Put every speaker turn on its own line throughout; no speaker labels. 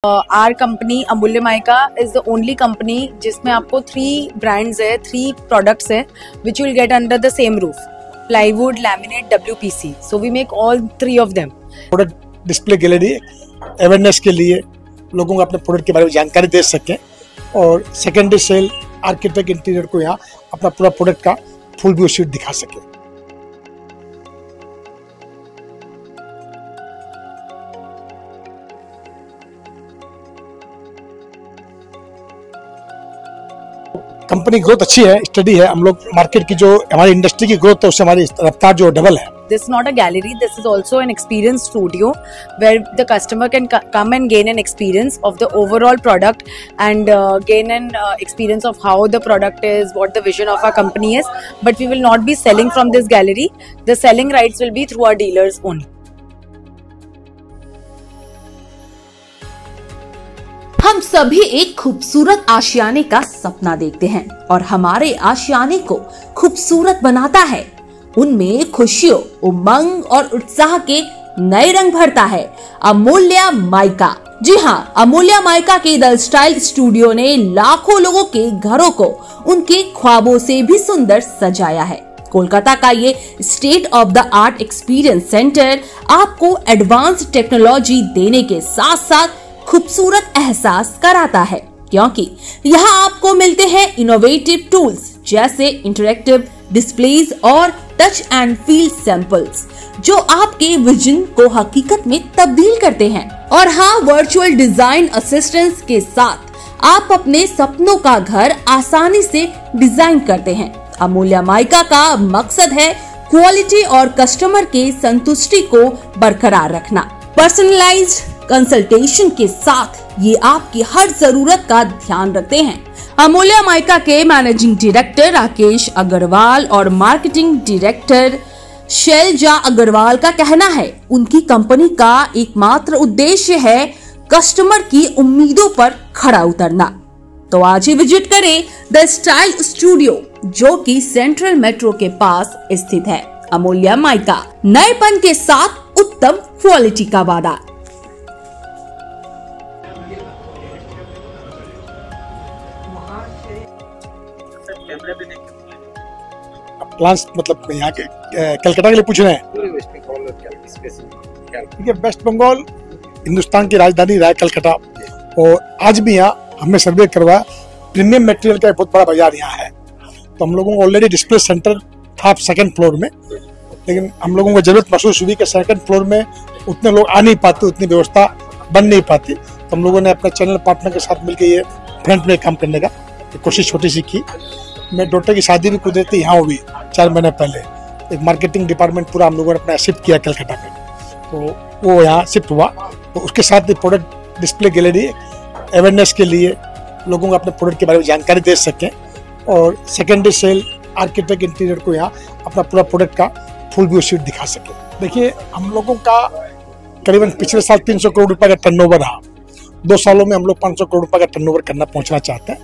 Are company Amulya Mica is the only company जिसमें आपको 3 brands है, 3 प्रोडक्ट्स है which will get under the same roof, plywood, laminate, WPC. So we make all 3 of them.
Product display gallery awareness के लिए लोगों को अपने product के बारे में जानकारी दे सकें और सेकेंडरी सेल आर्किटेक्ट इंटीरियर को यहाँ अपना पूरा प्रोडक्ट का फुल व्यू शीट दिखा सके. कंपनी ग्रोथ अच्छी है, स्टडी है. हम लोग मार्केट की जो हमारी इंडस्ट्री की ग्रोथ है उससे हमारी रफ्तार जो डबल है.
This is not a gallery, this is also an experience studio where the customer can come and gain an experience of the overall product and gain an experience of how the product is, what the vision of our company is. But we will not be selling from this gallery. The selling rights will be through our dealers only.
हम सभी एक खूबसूरत आशियाने का सपना देखते हैं और हमारे आशियाने को खूबसूरत बनाता है. उनमें खुशियों, उमंग और उत्साह के नए रंग भरता है अमूल्य माइका. जी हाँ, अमूल्य माइका के द स्टाइल स्टूडियो ने लाखों लोगों के घरों को उनके ख्वाबों से भी सुंदर सजाया है. कोलकाता का ये state of the art experience centre आपको एडवांस टेक्नोलॉजी देने के साथ साथ खूबसूरत एहसास कराता है, क्योंकि यहाँ आपको मिलते हैं इनोवेटिव टूल्स जैसे इंटरैक्टिव डिस्प्लेज और टच एंड फील सैंपल्स जो आपके विजन को हकीकत में तब्दील करते हैं. और हाँ, वर्चुअल डिजाइन असिस्टेंस के साथ आप अपने सपनों का घर आसानी से डिजाइन करते हैं. अमूल्य माइका का मकसद है क्वालिटी और कस्टमर के संतुष्टि को बरकरार रखना. पर्सनलाइज्ड कंसल्टेशन के साथ ये आपकी हर जरूरत का ध्यान रखते हैं. अमूल्य माइका के मैनेजिंग डायरेक्टर राकेश अग्रवाल और मार्केटिंग डायरेक्टर शैलजा अग्रवाल का कहना है उनकी कंपनी का एकमात्र उद्देश्य है कस्टमर की उम्मीदों पर खरा उतरना. तो आज ही विजिट करें द स्टाइल स्टूडियो जो कि सेंट्रल मेट्रो के पास स्थित है. अमूल्य माइका, नएपन के साथ उत्तम क्वालिटी का वादा.
प्लान्स मतलब यहाँ के कलकत्ता के लिए पूछ रहे हैं. ठीक है, वेस्ट बंगाल हिंदुस्तान की राजधानी रहा है कलकत्ता और आज भी यहाँ हमने सर्वे करवाया प्रीमियम मटेरियल का बहुत बड़ा बाजार यहाँ है. तो हम लोगों को ऑलरेडी डिस्प्ले सेंटर था 2nd फ्लोर में, लेकिन हम लोगों को जरूरत महसूस हुई कि 2nd फ्लोर में उतने लोग आ नहीं पाते, उतनी व्यवस्था बन नहीं पाती. तो हम लोगों ने अपने चैनल पार्टनर के साथ मिलकर ये फ्रंट में काम करने का कोशिश छोटी सी की. मैं डॉक्टर की शादी भी कुदरती यहाँ हुई 4 महीने पहले. एक मार्केटिंग डिपार्टमेंट पूरा हम लोगों ने अपना शिफ्ट किया कलकत्ता में, तो वो यहाँ शिफ्ट हुआ. तो उसके साथ प्रोडक्ट डिस्प्ले गैलरी अवेयरनेस के लिए लोगों को अपने प्रोडक्ट के बारे में जानकारी दे सकें और सेकेंडरी सेल आर्किटेक्ट इंटीरियर को यहाँ अपना पूरा प्रोडक्ट का फुल व्यू शीट दिखा सके. देखिए, हम लोगों का करीबन पिछले साल 300 करोड़ रुपए का टर्नओवर रहा. 2 सालों में हम लोग 500 करोड़ रुपए का टर्नओवर करना पहुंचना चाहते हैं.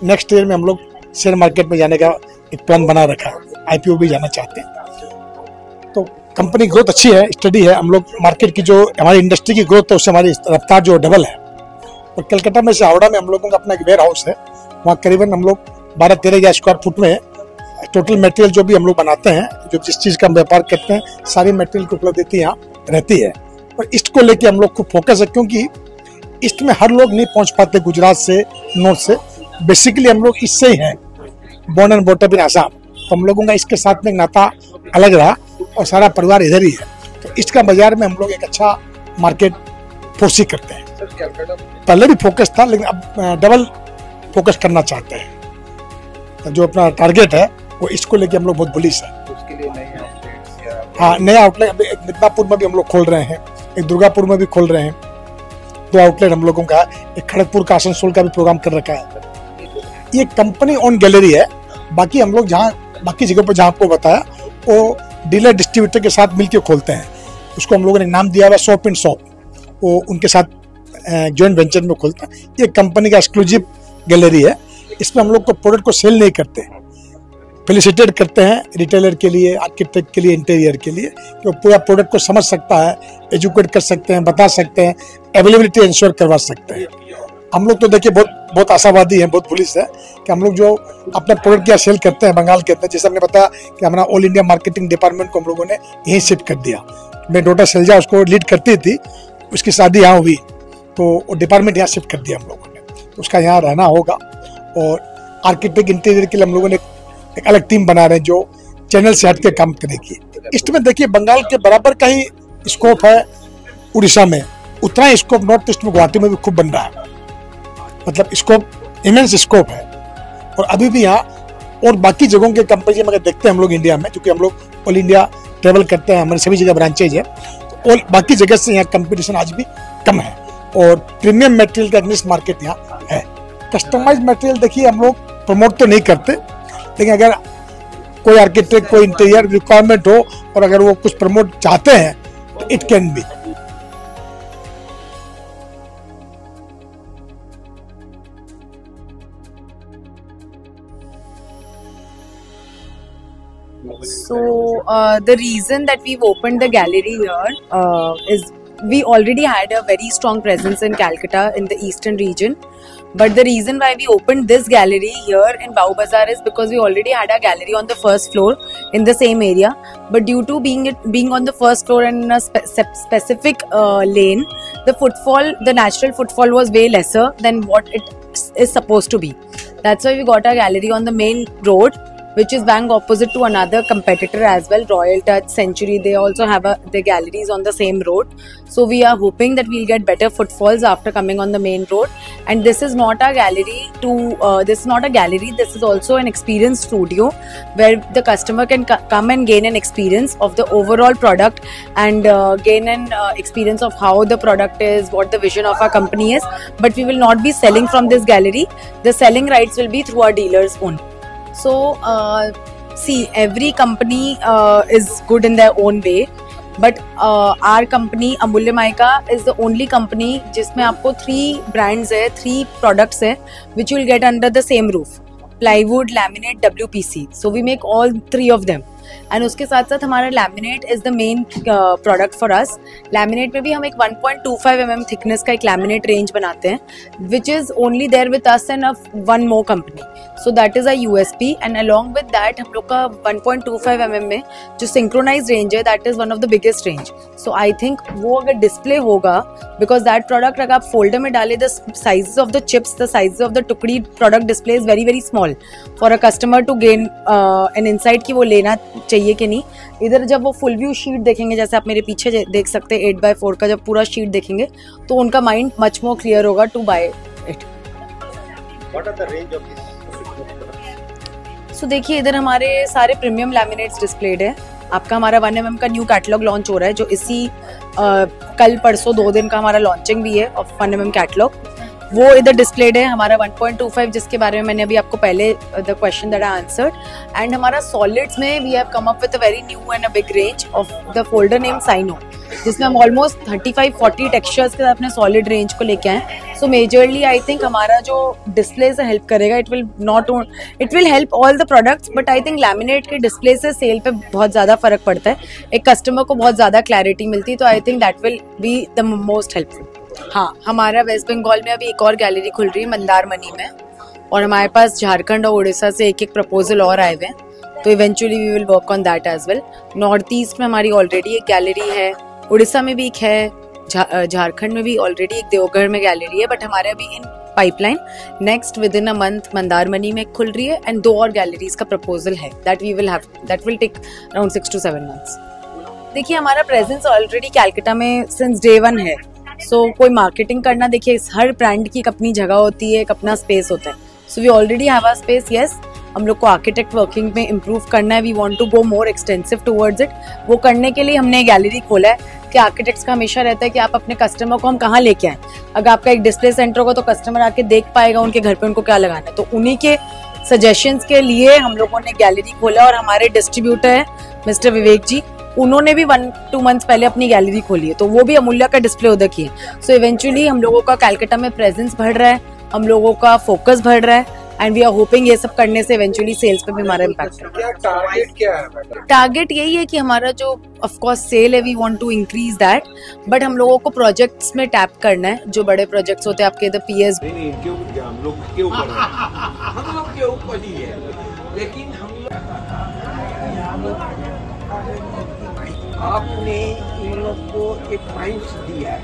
नेक्स्ट ईयर में हम लोग शेयर मार्केट में जाने का एक प्लान बना रखा है, IPO भी जाना चाहते हैं. तो कंपनी ग्रोथ अच्छी है, स्टडी है. हम लोग मार्केट की जो हमारी इंडस्ट्री की ग्रोथ है उससे हमारी रफ्तार जो डबल है. और कलकत्ता में से हावड़ा में हम लोगों का अपना एक वेयर हाउस है. वहाँ करीबन हम लोग 12-13 स्क्वायर फुट में टोटल मटेरियल जो भी हम लोग बनाते हैं, जो जिस चीज़ का हम व्यापार करते हैं, सारी मटेरियल की उपलब्धि यहाँ रहती है. और ईस्ट को लेके हम लोग खूब फोकस है, क्योंकि ईस्ट में हर लोग नहीं पहुँच पाते गुजरात से, नॉर्थ से. बेसिकली हम लोग इससे ही हैं, born and brought up in Assam. तो हम लोगों का इसके साथ में नाता अलग रहा और सारा परिवार इधर ही है. तो इसका बाजार में हम लोग एक अच्छा मार्केट फोर्सी करते हैं. पहले भी फोकस था, लेकिन अब डबल फोकस करना चाहते हैं. जो अपना टारगेट है वो इसको लेके हम लोग बहुत बुलिश है. हाँ, नया आउटलेट अभी मिदनापुर में भी हम लोग खोल रहे हैं, एक दुर्गापुर में भी खोल रहे हैं. 2 आउटलेट हम लोगों का, एक खड़गपुर का, आसनसोल का भी प्रोग्राम कर रखा है. ये कंपनी ओन गैलरी है. बाकी हम लोग बाकी जगहों पर जहाँ आपको बताया वो डीलर डिस्ट्रीब्यूटर के साथ मिलकर खोलते हैं. उसको हम लोगों ने नाम दिया हुआ शॉप इन शॉप. वो उनके साथ जॉइंट वेंचर में खोलता है. ये कंपनी का एक्सक्लूसिव गैलरी है. इसमें हम लोग को प्रोडक्ट को सेल नहीं करते. फेलिसिटेट करते हैं रिटेलर के लिए, आर्किटेक्ट के लिए, इंटीरियर के लिए, कि वो पूरा प्रोडक्ट को समझ सकता है, एजुकेट कर सकते हैं, बता सकते हैं, अवेलेबिलिटी इंश्योर करवा सकते हैं। हम लोग तो देखिए बहुत आशावादी हैं, बहुत पुलिस है कि हम लोग जो अपना प्रोडक्ट क्या सेल करते हैं बंगाल के अंदर, जैसे हमने बताया कि हमारा ऑल इंडिया मार्केटिंग डिपार्टमेंट को हम लोगों ने यहीं शिफ्ट कर दिया। मेरी डॉटर शैलजा उसको लीड करती थी, उसकी शादी यहाँ हुई तो वो डिपार्टमेंट यहाँ शिफ्ट कर दिया हम लोगों ने, तो उसका यहाँ रहना होगा। और आर्किटेक्ट इंटीरियर के लिए हम लोगों ने एक अलग टीम बना रहे हैं जो चैनल से हट के काम करेगी। ईस्ट में देखिए बंगाल के बराबर का ही स्कोप है उड़ीसा में, उतना ही स्कोप नॉर्थ ईस्ट में गुवाहाटी में भी खूब बन रहा है, मतलब स्कोप इमेंस स्कोप है। और अभी भी यहाँ और बाकी जगहों के कंपेरिजन अगर देखते हैं हम लोग इंडिया में, क्योंकि हम लोग ऑल इंडिया ट्रेवल करते हैं, हमारे सभी जगह ब्रांचेज है, तो और बाकी जगह से यहाँ कंपटीशन आज भी कम है और प्रीमियम मटेरियल का निश मार्केट यहाँ है। कस्टमाइज मटेरियल देखिए हम लोग प्रमोट तो नहीं करते, लेकिन अगर कोई आर्किटेक्ट कोई इंटीरियर रिक्वायरमेंट हो और अगर वो कुछ प्रमोट चाहते हैं तो it can be.
So the reason that we've opened the gallery here is we already had a very strong presence in Calcutta in the eastern region. But the reason why we opened this gallery here in Bau Bazaar is because we already had a gallery on the first floor in the same area. But due to being on the first floor and in a specific lane, the natural footfall was way lesser than what it is supposed to be. That's why we got a gallery on the main road, which is bang opposite to another competitor as well, Royal Touch, Century. They also have their galleries on the same road. So we are hoping that we'll get better footfalls after coming on the main road. And this is not a gallery this is also an experience studio where the customer can come and gain an experience of the overall product and gain an experience of how the product is, what the vision of our company is. But we will not be selling from this gallery. The selling rights will be through our dealers only. So, see, every company is good in their own way, but our company Amulya Maika is the only company जिसमें आपको 3 brands है, 3 products है, which you will get under the same roof: plywood, laminate, WPC. So we make all 3 of them. And उसके साथ साथ हमारा laminate is the main product for us. Laminate में भी हम एक 1.25 mm थिकनेस का एक लैमिनेट रेंज बनाते हैं which is only there with us and one more company, so that is a USP। And along with that हम लोग का 1.25 mm में जो सिंक्रोनाइज रेंज है that is one of the biggest range. So I think वो अगर display होगा, because that product अगर आप फोल्डर में डाले, the sizes of the chips, the sizes of the टुकड़ी product display is very very small for a customer to gain an insight कि वो लेना चाहिए कि नहीं। इधर जब वो फुल व्यू शीट देखेंगे, जैसे आप मेरे पीछे देख सकते हैं 8x4 का जब पूरा शीट देखेंगे तो उनका माइंड मच मोर क्लियर होगा to buy it.
What are the range of this?
So देखिए इधर हमारे सारे प्रीमियम लैमिनेट्स डिस्प्लेड है। आपका हमारा 1 mm का न्यू कैटलॉग लॉन्च हो रहा है, जो इसी कल परसों 2 दिन का हमारा लॉन्चिंग भी है ऑफ 1 mm कैटलॉग, वो इधर डिस्प्लेड है। हमारा 1.25 जिसके बारे में मैंने अभी आपको पहले the question that I answered. And हमारा सॉलिड्स में we have come up with a very new and a big range of the folder name साइनो, जिसमें हम ऑलमोस्ट 35-40 टेक्सचर्स के साथ अपने सॉलिड रेंज को लेके आए। सो मेजरली आई थिंक हमारा जो डिस्प्ले से हेल्प करेगा, it will help all the products, but I think laminate के डिस्प्ले से सेल पे बहुत ज़्यादा फर्क पड़ता है, एक कस्टमर को बहुत ज़्यादा क्लैरिटी मिलती है, तो I think that will be the most helpful. हाँ, हमारा वेस्ट बंगाल में अभी एक और गैलरी खुल रही है मंदारमनी में, और हमारे पास झारखंड और उड़ीसा से एक प्रपोजल और आए हुए हैं, तो eventually we will work on that as well. North east में हमारी ऑलरेडी एक गैलरी है, उड़ीसा में भी एक है, झारखंड में भी ऑलरेडी एक देवघर में गैलरी है, बट हमारे अभी in pipeline next with in a month Mandarmani में खुल रही है, एंड 2 और गैलरीज का प्रपोजल है that will take around 6 to 7 months। देखिए हमारा प्रेजेंस ऑलरेडी कैलकाटा में सिंस डे 1 है, सो कोई मार्केटिंग करना, देखिए हर ब्रांड की एक अपनी जगह होती है, एक अपना स्पेस होता है। So we already have a space, yes. हम लोग को आर्किटेक्ट वर्किंग में इम्प्रूव करना है, we want to go more extensive towards it. वो करने के लिए हमने गैलरी खोला है कि आर्किटेक्ट्स का हमेशा रहता है कि आप अपने कस्टमर को हम कहाँ लेके आए। अगर आपका एक डिस्प्ले सेंटर होगा तो कस्टमर आके देख पाएगा उनके घर पे उनको क्या लगाना है, तो उन्हीं के सजेशंस के लिए हम लोगों ने गैलरी खोला। और हमारे डिस्ट्रीब्यूटर है मिस्टर विवेक जी, उन्होंने भी 1-2 months पहले अपनी गैलरी खोली है, तो वो भी अमूल्या का डिस्प्ले उधर की है। सो इवेंचुअली हम लोगों का कैलकाटा में प्रेजेंस बढ़ रहा है, हम लोगों का फोकस बढ़ रहा है, एंड वी आर होपिंग ये सब करने से इवेंचुअली सेल्स पे भी हमारा इम्पैक्ट है।
क्या टारगेट क्या है मैडम?
टारगेट यही है कि हमारा जो ऑफ कोर्स सेल है we want to increase that, but हम लोगों को प्रोजेक्ट्स में टैप करना है। जो बड़े प्रोजेक्ट्स होते हैं आपके इधर पीएस
नहीं इनके ऊपर क्या, हम लोग के ऊपर है। हम लोग के ऊपर ही है, लेकिन आपने इन लोग को एक पॉइंट दिया है।